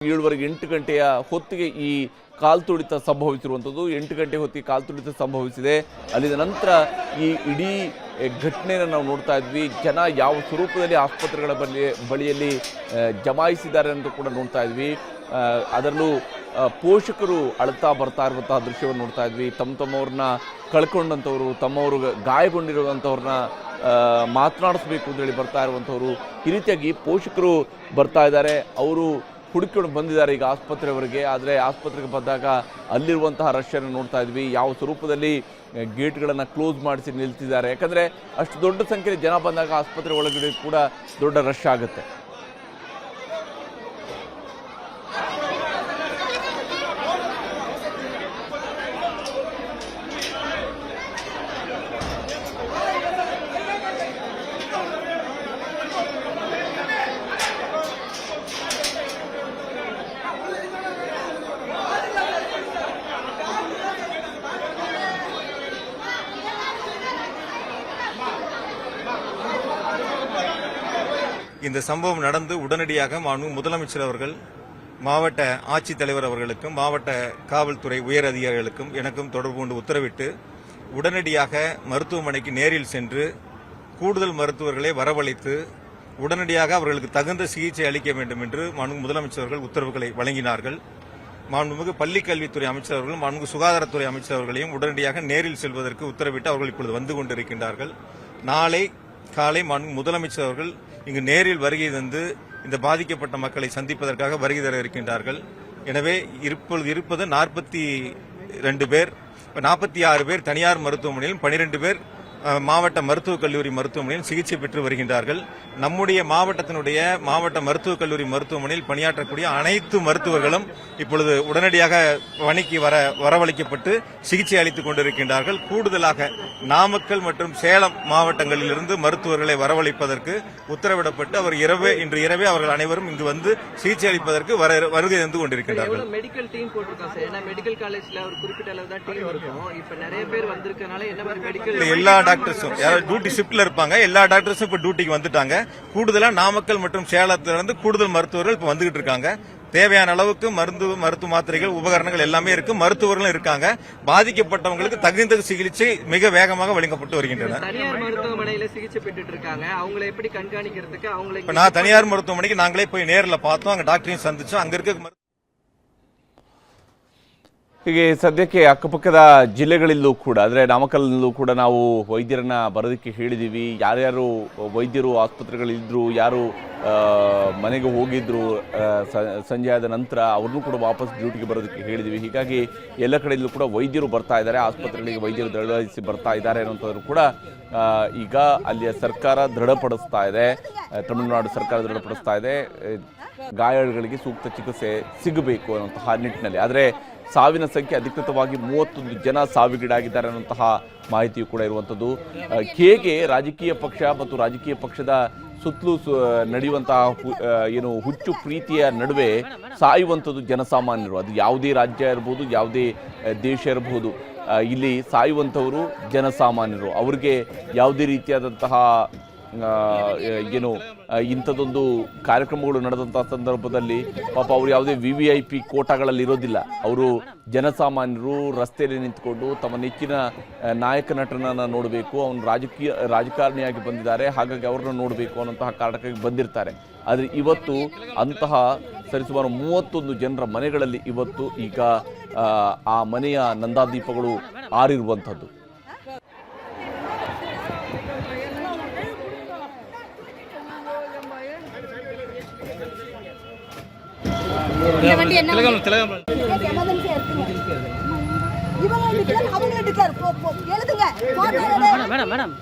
7:15 8 ಗಂಟೆಯ ಹೊತ್ತಿಗೆ ಈ ಕಾಲ್ತುಳಿತ ಸಂಭವಿಸಿರುವಂಥದ್ದು. 8 ಗಂಟೆ ಹೊತ್ತಿಗೆ ಕಾಲ್ತುಳಿತ ಸಂಭವಿಸಿದೆ. ಅಲ್ಲಿದ ನಂತರ ಈ ಇಡೀ ಘಟನೆಯನ್ನು ನಾವು ನೋಡ್ತಾ ಇದ್ವಿ. ಜನ ಯಾವ ಸ್ವರೂಪದಲ್ಲಿ ಆಸ್ಪತ್ರೆಗಳ ಬಳಿಯಲ್ಲಿ ಜಮಾಯಿಸಿದ್ದಾರೆ ಅಂತ ಕೂಡ ನೋಡ್ತಾ ಇದ್ವಿ. ಅದರಲ್ಲೂ ಪೋಷಕರು ಅಳ್ತಾ ಬರ್ತಾ ಇರುವಂತಹ ದೃಶ್ಯವನ್ನು ನೋಡ್ತಾ ಇದ್ವಿ. ತಮ್ಮವ್ರನ್ನ ಕಳ್ಕೊಂಡಂಥವ್ರು, ತಮ್ಮವರು ಗಾಯಗೊಂಡಿರುವಂಥವ್ರನ್ನ ಮಾತನಾಡಿಸ್ಬೇಕು ಅಂತೇಳಿ ಬರ್ತಾ ಇರುವಂಥವ್ರು, ಈ ರೀತಿಯಾಗಿ ಪೋಷಕರು ಬರ್ತಾ ಇದ್ದಾರೆ. ಅವರು ಹುಡುಕಿಕೊಂಡು ಬಂದಿದ್ದಾರೆ ಈಗ ಆಸ್ಪತ್ರೆವರೆಗೆ. ಆದರೆ ಆಸ್ಪತ್ರೆಗೆ ಬಂದಾಗ ಅಲ್ಲಿರುವಂತಹ ರಶ್ಯನ್ನು ನೋಡ್ತಾ ಇದ್ವಿ. ಯಾವ ಸ್ವರೂಪದಲ್ಲಿ ಗೇಟ್ಗಳನ್ನು ಕ್ಲೋಸ್ ಮಾಡಿಸಿ ನಿಲ್ತಿದ್ದಾರೆ. ಯಾಕಂದರೆ ಅಷ್ಟು ದೊಡ್ಡ ಸಂಖ್ಯೆಯಲ್ಲಿ ಜನ ಬಂದಾಗ ಆಸ್ಪತ್ರೆ ಒಳಗಡೆ ಕೂಡ ದೊಡ್ಡ ರಶ್ ಆಗುತ್ತೆ. இந்த சம்பவம் நடந்து உடனடியாக முதலமைச்சர் அவர்கள் மாவட்ட ஆட்சித்தலைவர் அவர்களுக்கும் மாவட்ட காவல்துறை உயர் அதிகாரிகளுக்கும் எனக்கும் தொடர்பு கொண்டு உத்தரவிட்டு உடனடியாக மருத்துவமனைக்கு நேரில் சென்று கூடுதல் மருத்துவர்களை வரவழைத்து உடனடியாக அவர்களுக்கு தகுந்த சிகிச்சை அளிக்க வேண்டும் என்று முதலமைச்சர் அவர்கள் உத்தரவுகளை வழங்கினார்கள். மாண்புமிகு பள்ளிக்கல்வித்துறை அமைச்சர் அவர்களும் மாண்புமிகு சுகாதாரத்துறை அமைச்சர் அவர்களையும் உடனடியாக நேரில் செல்வதற்கு உத்தரவிட்டு அவர்கள் இப்பொழுது வந்து கொண்டிருக்கின்றார்கள். நாளை காலை முதலமைச்சர் அவர்கள் இங்கு நேரில் வருகை தந்து இந்த பாதிக்கப்பட்ட மக்களை சந்திப்பதற்காக வருகை தர இருக்கின்றார்கள். எனவே இப்பொழுது இருப்பது 42 பேர், 46 பேர் தனியார் மருத்துவமனையிலும் 12 பேர் மாவட்ட மருத்துவக் கல்லூரி மருத்துவமனையில் சிகிச்சை பெற்று வருகின்றார்கள். நம்முடைய மாவட்டத்தினுடைய மாவட்ட மருத்துவக் கல்லூரி மருத்துவமனையில் பணியாற்றக்கூடிய அனைத்து மருத்துவர்களும் இப்பொழுது உடனடியாக பணிக்கு வரவழைக்கப்பட்டு சிகிச்சை அளித்துக் கொண்டிருக்கின்றார்கள். கூடுதலாக நாமக்கல் மற்றும் சேலம் மாவட்டங்களிலிருந்து மருத்துவர்களை வரவழைப்பதற்கு உத்தரவிடப்பட்டு இன்று இரவே அவர்கள் அனைவரும் இங்கு வந்து சிகிச்சை அளிப்பதற்கு வருகை தந்து கொண்டிருக்கின்றார்கள். மெடிக்கல் டீம் போட்டிருக்காங்க. ஏன்னா மெடிக்கல் காலேஜ்ல ஒரு குறிப்பிட்ட அளவு தான் டீம் இருக்கும். இப்ப நிறைய பேர் வந்திருக்கனால என்ன மாதிரி மெடிக்கல் எல்லா டாக்டர்ஸும் டியூட்டி ஷிப்ட்ல இருப்பாங்க. எல்லா டாக்டர்ஸும் இப்ப டியூட்டிக்கு வந்துட்டாங்க. கூடுதலா நாமக்கல் மற்றும் சேலத்திலிருந்து கூடுதல் மருத்துவர்கள் இப்ப வந்துகிட்டு இருக்காங்க. தேவையான அளவுக்கு மருத்துவ மாத்திரைகள் உபகரணங்கள் எல்லாமே இருக்கு. மருத்துவர்களும் இருக்காங்க. பாதிக்கப்பட்டவங்களுக்கு தகுந்த சிகிச்சை மிக வேகமாக வழங்கப்பட்டு வருகின்றன. தனியார் மருத்துவமனையில சிகிச்சை பெற்றுட்டு இருக்காங்க. அவங்களை எப்படி கண்காணிக்கிறதுக்கு நான் தனியார் மருத்துவமனைக்கு நாங்களே போய் நேரில் பார்த்தோம். அங்க டாக்டரையும் சந்திச்சோம். அங்க இருக்க ಹೀಗೆ ಸದ್ಯಕ್ಕೆ ಅಕ್ಕಪಕ್ಕದ ಜಿಲ್ಲೆಗಳಲ್ಲೂ ಕೂಡ, ಅಂದರೆ ನಾಮಕಲ್ನಲ್ಲೂ ಕೂಡ ನಾವು ವೈದ್ಯರನ್ನ ಬರೋದಕ್ಕೆ ಹೇಳಿದ್ದೀವಿ. ಯಾರ್ಯಾರು ವೈದ್ಯರು ಆಸ್ಪತ್ರೆಗಳಿದ್ರು, ಯಾರು ಮನೆಗೆ ಹೋಗಿದ್ರು ಸಂಜೆ ಆದ ನಂತರ ಅವ್ರನ್ನೂ ಕೂಡ ವಾಪಸ್ ಡ್ಯೂಟಿಗೆ ಬರೋದಕ್ಕೆ ಹೇಳಿದ್ದೀವಿ. ಹೀಗಾಗಿ ಎಲ್ಲ ಕಡೆಯಲ್ಲೂ ಕೂಡ ವೈದ್ಯರು ಬರ್ತಾ ಇದ್ದಾರೆ, ಆಸ್ಪತ್ರೆಗಳಿಗೆ ವೈದ್ಯರು ದಳವಹಿಸಿ ಬರ್ತಾ ಇದ್ದಾರೆ ಅನ್ನೋಂಥದ್ರು ಕೂಡ ಈಗ ಅಲ್ಲಿಯ ಸರ್ಕಾರ ದೃಢಪಡಿಸ್ತಾ ಇದೆ. ತಮಿಳುನಾಡು ಸರ್ಕಾರ ದೃಢಪಡಿಸ್ತಾ ಇದೆ ಗಾಯಾಳುಗಳಿಗೆ ಸೂಕ್ತ ಚಿಕಿತ್ಸೆ ಸಿಗಬೇಕು ಅನ್ನುವಂತಹ ನಿಟ್ಟಿನಲ್ಲಿ. ಆದರೆ ಸಾವಿನ ಸಂಖ್ಯೆ ಅಧಿಕೃತವಾಗಿ 31 ಜನ ಸಾವಿಗೀಡಾಗಿದ್ದಾರೆ ಅನ್ನುವಂತಹ ಮಾಹಿತಿಯು ಕೂಡ ಇರುವಂಥದ್ದು. ಹೇಗೆ ರಾಜಕೀಯ ಪಕ್ಷ ಮತ್ತು ರಾಜಕೀಯ ಪಕ್ಷದ ಸುತ್ತಲೂ ನಡೆಯುವಂತಹ ಹುಚ್ಚು ಪ್ರೀತಿಯ ನಡುವೆ ಸಾಯುವಂಥದ್ದು ಜನಸಾಮಾನ್ಯರು. ಅದು ಯಾವುದೇ ರಾಜ್ಯ ಇರಬಹುದು, ಯಾವುದೇ ದೇಶ ಇರಬಹುದು, ಇಲ್ಲಿ ಸಾಯುವಂಥವರು ಜನಸಾಮಾನ್ಯರು. ಅವ್ರಿಗೆ ಯಾವುದೇ ರೀತಿಯಾದಂತಹ ಇಂಥದ್ದೊಂದು ಕಾರ್ಯಕ್ರಮಗಳು ನಡೆದಂತಹ ಸಂದರ್ಭದಲ್ಲಿ ಪಾಪ ಅವರು ಯಾವುದೇ VVIP ಕೋಟಾಗಳಲ್ಲಿ ಇರೋದಿಲ್ಲ. ಅವರು ಜನಸಾಮಾನ್ಯರು ರಸ್ತೆಯಲ್ಲಿ ನಿಂತ್ಕೊಂಡು ತಮ್ಮ ನೆಚ್ಚಿನ ನಾಯಕ ನಟನನ್ನು ನೋಡಬೇಕು, ಅವನು ರಾಜಕಾರಣಿಯಾಗಿ ಬಂದಿದ್ದಾರೆ, ಹಾಗಾಗಿ ಅವ್ರನ್ನ ನೋಡಬೇಕು ಅನ್ನೋಂತಹ ಕಾರಣಕ್ಕಾಗಿ ಬಂದಿರ್ತಾರೆ. ಆದರೆ ಇವತ್ತು ಅಂತಹ ಸರಿಸುಮಾರು 31 ಜನರ ಮನೆಗಳಲ್ಲಿ ಇವತ್ತು ಈಗ ಆ ಮನೆಯ ನಂದಾದೀಪಗಳು ಆರಿರುವಂಥದ್ದು. மேடம்